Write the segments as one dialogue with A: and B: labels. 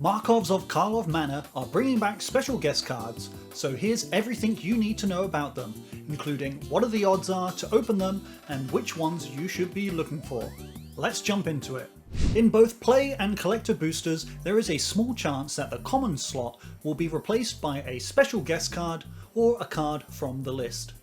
A: Markovs of Karlov Manor are bringing back special guest cards, so here's everything you need to know about them, including what the odds are to open them and which ones you should be looking for. Let's jump into it. In both play and collector boosters, there is a small chance that the common slot will be replaced by a special guest card or a card from the list.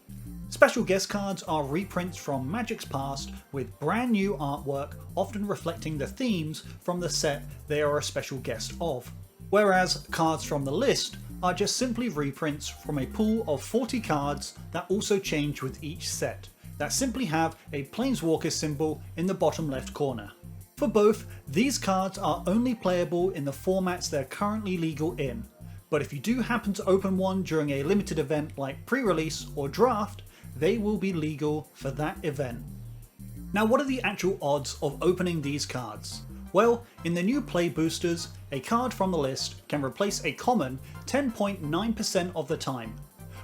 A: Special guest cards are reprints from Magic's past with brand new artwork, often reflecting the themes from the set they are a special guest of. Whereas cards from the list are just simply reprints from a pool of 40 cards that also change with each set, that simply have a Planeswalker symbol in the bottom left corner. For both, these cards are only playable in the formats they're currently legal in, but if you do happen to open one during a limited event like pre-release or draft, they will be legal for that event. Now, what are the actual odds of opening these cards? Well, in the new play boosters, a card from the list can replace a common 10.9% of the time,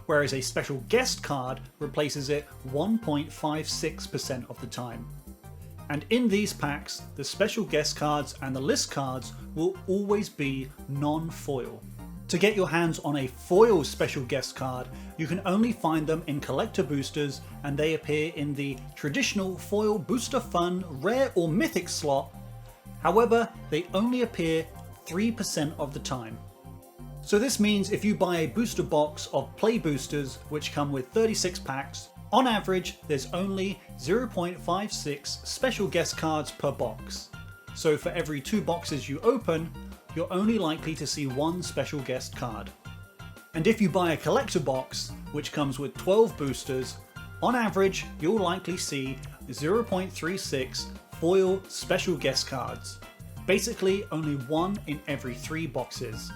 A: whereas a special guest card replaces it 1.56% of the time. And in these packs, the special guest cards and the list cards will always be non-foil. To get your hands on a foil special guest card, you can only find them in collector boosters, and they appear in the traditional foil booster fun, rare or mythic slot. However, they only appear 3% of the time. So this means if you buy a booster box of play boosters, which come with 36 packs, on average there's only 0.56 special guest cards per box. So for every 2 boxes you open, you're only likely to see 1 special guest card. And if you buy a collector box, which comes with 12 boosters, on average you'll likely see 0.36 foil special guest cards. Basically only 1 in every 3 boxes.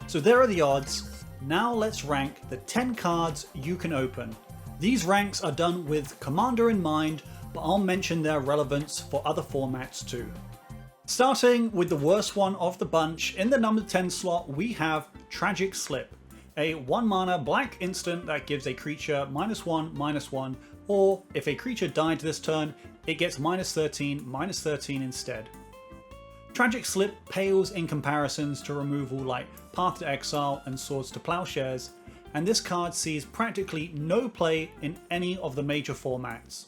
A: So there are the odds. Now let's rank the 10 cards you can open. These ranks are done with Commander in mind, but I'll mention their relevance for other formats too. Starting with the worst one of the bunch, in the number 10 slot we have Tragic Slip, a 1 mana black instant that gives a creature -1/-1, or if a creature died this turn, it gets -13/-13 instead. Tragic Slip pales in comparisons to removal like Path to Exile and Swords to Plowshares, and this card sees practically no play in any of the major formats.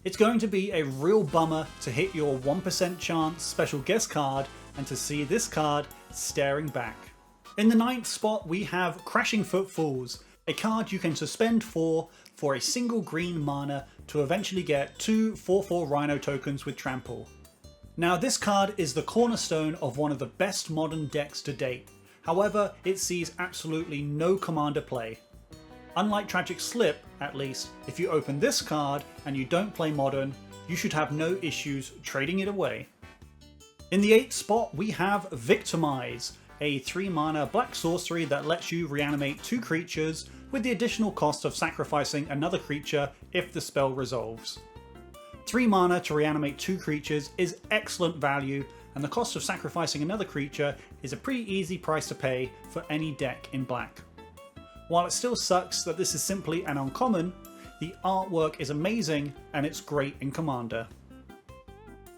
A: It's going to be a real bummer to hit your 1% chance special guest card and to see this card staring back. In the 9th spot we have Crashing Footfalls, a card you can suspend for a single green mana to eventually get 2 4/4 Rhino tokens with Trample. Now this card is the cornerstone of one of the best modern decks to date, however it sees absolutely no commander play. Unlike Tragic Slip, at least, if you open this card and you don't play Modern, you should have no issues trading it away. In the 8th spot we have Victimize, a 3 mana black sorcery that lets you reanimate 2 creatures with the additional cost of sacrificing another creature if the spell resolves. 3 mana to reanimate 2 creatures is excellent value, and the cost of sacrificing another creature is a pretty easy price to pay for any deck in black. While it still sucks that this is simply an uncommon, the artwork is amazing and it's great in Commander.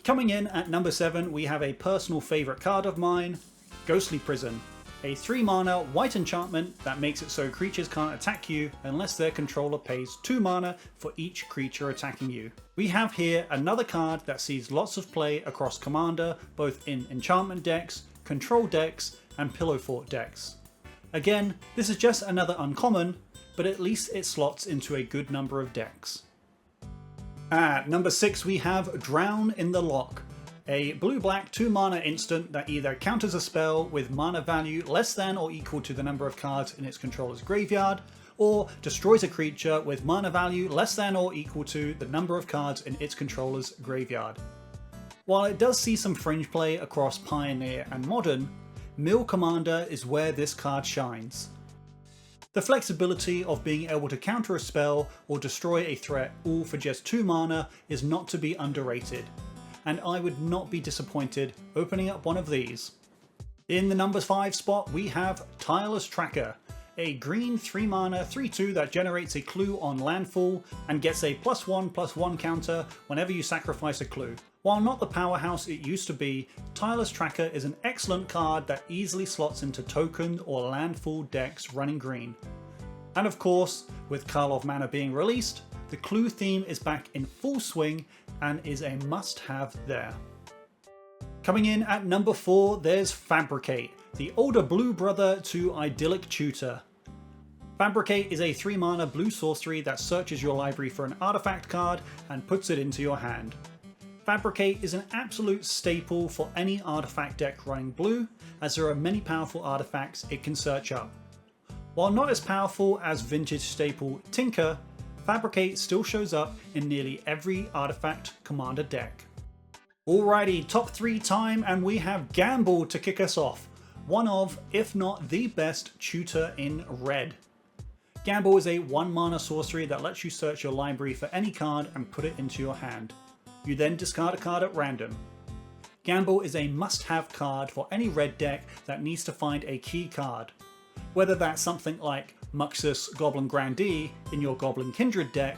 A: Coming in at number 7 we have a personal favourite card of mine, Ghostly Prison, a 3 mana white enchantment that makes it so creatures can't attack you unless their controller pays 2 mana for each creature attacking you. We have here another card that sees lots of play across Commander, both in enchantment decks, control decks and pillow fort decks. Again, this is just another uncommon, but at least it slots into a good number of decks. At number 6 we have Drown in the Loch, a blue-black 2 mana instant that either counters a spell with mana value less than or equal to the number of cards in its controller's graveyard, or destroys a creature with mana value less than or equal to the number of cards in its controller's graveyard. While it does see some fringe play across Pioneer and Modern, Mill Commander is where this card shines. The flexibility of being able to counter a spell or destroy a threat all for just 2 mana is not to be underrated, and I would not be disappointed opening up one of these. In the number 5 spot we have Tireless Tracker, a green 3 mana 3/2 that generates a clue on landfall and gets a +1/+1 counter whenever you sacrifice a clue, While not the powerhouse it used to be, Tireless Tracker is an excellent card that easily slots into token or landfall decks running green. And of course, with Karlov Manor being released, the clue theme is back in full swing and is a must-have there. Coming in at number 4, there's Fabricate, the older blue brother to Idyllic Tutor. Fabricate is a 3-mana blue sorcery that searches your library for an artifact card and puts it into your hand. Fabricate is an absolute staple for any artifact deck running blue, as there are many powerful artifacts it can search up. While not as powerful as vintage staple Tinker, Fabricate still shows up in nearly every artifact commander deck. Alrighty, top 3 time, and we have Gamble to kick us off. One of, if not the best, tutor in red. Gamble is a 1-mana sorcery that lets you search your library for any card and put it into your hand. You then discard a card at random. Gamble is a must-have card for any red deck that needs to find a key card. Whether that's something like Muxus Goblin Grandee in your Goblin Kindred deck,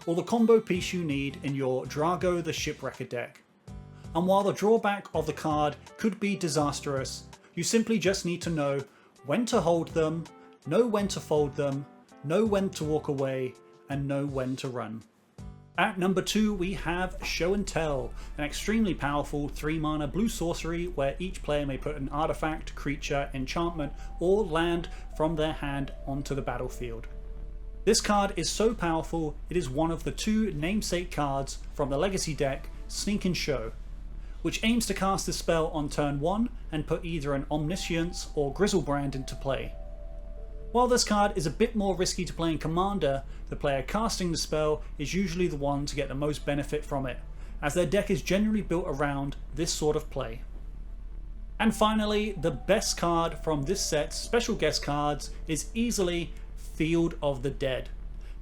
A: or the combo piece you need in your Drago the Shipwrecker deck. And while the drawback of the card could be disastrous, you simply just need to know when to hold them, know when to fold them, know when to walk away, and know when to run. At number 2 we have Show and Tell, an extremely powerful 3-mana blue sorcery where each player may put an artifact, creature, enchantment, or land from their hand onto the battlefield. This card is so powerful it is one of the 2 namesake cards from the Legacy deck, Sneak and Show, which aims to cast the spell on turn 1 and put either an Omniscience or Grizzlebrand into play. While this card is a bit more risky to play in Commander, the player casting the spell is usually the one to get the most benefit from it, as their deck is generally built around this sort of play. And finally, the best card from this set's special guest cards is easily Field of the Dead.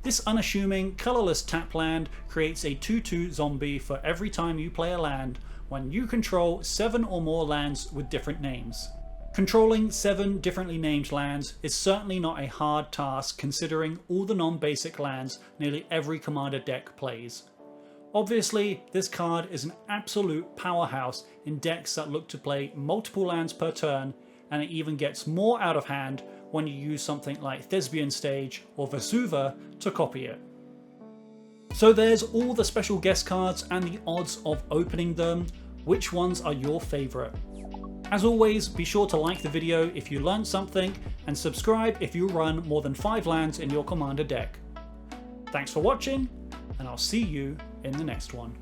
A: This unassuming, colourless tap land creates a 2/2 zombie for every time you play a land when you control 7 or more lands with different names. Controlling 7 differently named lands is certainly not a hard task considering all the non-basic lands nearly every commander deck plays. Obviously, this card is an absolute powerhouse in decks that look to play multiple lands per turn, and it even gets more out of hand when you use something like Thespian Stage or Vesuva to copy it. So there's all the special guest cards and the odds of opening them. Which ones are your favourite? As always, be sure to like the video if you learned something, and subscribe if you run more than 5 lands in your commander deck. Thanks for watching, and I'll see you in the next one.